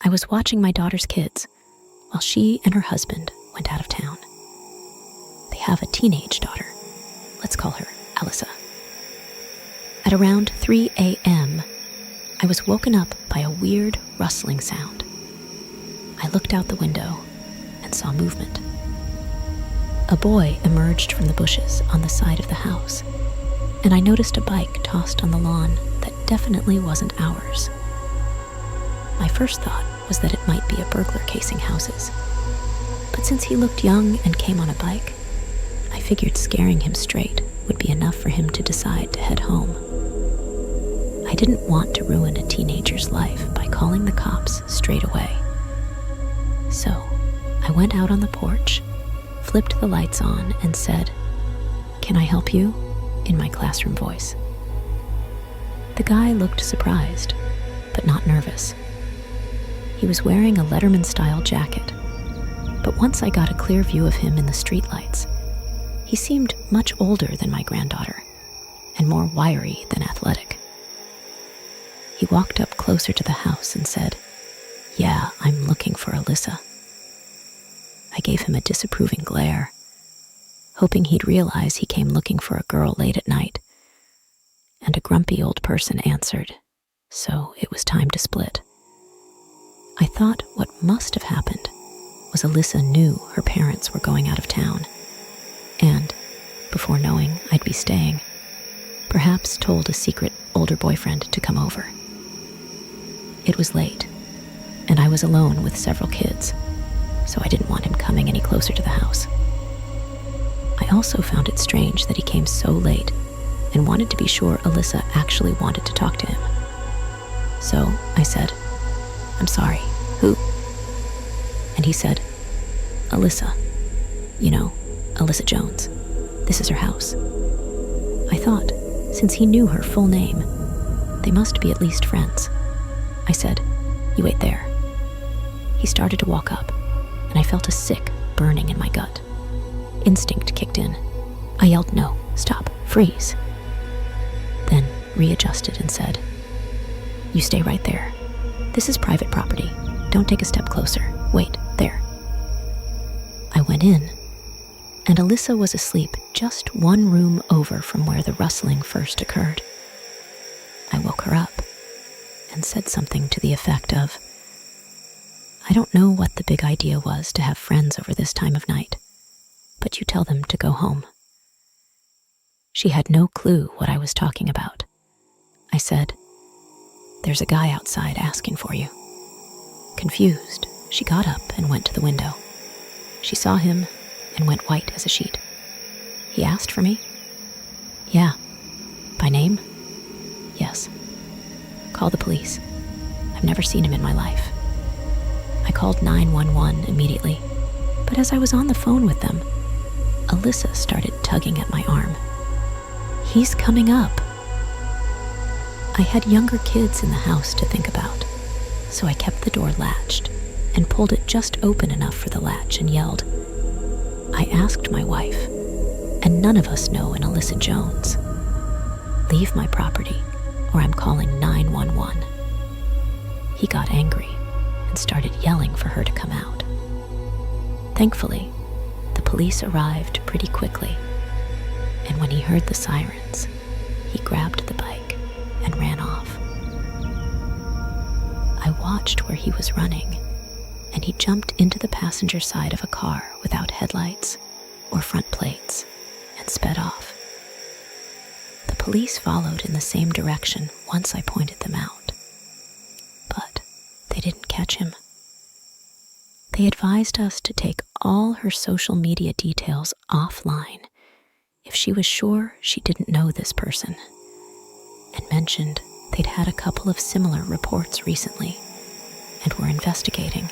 I was watching my daughter's kids while she and her husband went out of town. They have a teenage daughter. Let's call her Alyssa. At around 3 a.m., I was woken up by a weird rustling sound. I looked out the window and saw movement. A boy emerged from the bushes on the side of the house, and I noticed a bike tossed on the lawn that definitely wasn't ours. My first thought was that it might be a burglar casing houses, but since he looked young and came on a bike, I figured scaring him straight would be enough for him to decide to head home. I didn't want to ruin a teenager's life by calling the cops straight away. So I went out on the porch, flipped the lights on, and said, "Can I help you?" in my classroom voice. The guy looked surprised, but not nervous. He was wearing a Letterman-style jacket, but once I got a clear view of him in the streetlights, he seemed much older than my granddaughter and more wiry than athletic. He walked up closer to the house and said, "Yeah, I'm looking for Alyssa." I gave him a disapproving glare, hoping he'd realize he came looking for a girl late at night. And a grumpy old person answered, so it was time to split. I thought what must have happened was Alyssa knew her parents were going out of town, and, before knowing I'd be staying, perhaps told a secret older boyfriend to come over. It was late, and I was alone with several kids, so I didn't want him coming any closer to the house. I also found it strange that he came so late and wanted to be sure Alyssa actually wanted to talk to him. So I said, "I'm sorry, who?" And he said, "Alyssa. You know, Alyssa Jones. This is her house." I thought, since he knew her full name, they must be at least friends. I said, "You wait there." He started to walk up, and I felt a sick burning in my gut. Instinct kicked in. I yelled, "No, stop, freeze." Then readjusted and said, "You stay right there. This is private property. Don't take a step closer. Wait, there." I went in, and Alyssa was asleep just one room over from where the rustling first occurred. I woke her up and said something to the effect of, "I don't know what the big idea was to have friends over this time of night, but you tell them to go home." She had no clue what I was talking about. I said, "There's a guy outside asking for you." Confused, she got up and went to the window. She saw him and went white as a sheet. "He asked for me?" "Yeah." "By name?" "Yes." "Call the police. I've never seen him in my life." I called 911 immediately, but as I was on the phone with them, Alyssa started tugging at my arm. "He's coming up." I had younger kids in the house to think about, so I kept the door latched and pulled it just open enough for the latch and yelled, "I asked my wife, and none of us know an Alyssa Jones. Leave my property or I'm calling 911. He got angry and started yelling for her to come out. Thankfully, the police arrived pretty quickly, and when he heard the sirens, he grabbed the bike and ran off. I watched where he was running, and he jumped into the passenger side of a car without headlights or front plates and sped off. The police followed in the same direction once I pointed them out, but they didn't catch him. They advised us to take all her social media details offline if she was sure she didn't know this person, and mentioned they'd had a couple of similar reports recently and were investigating.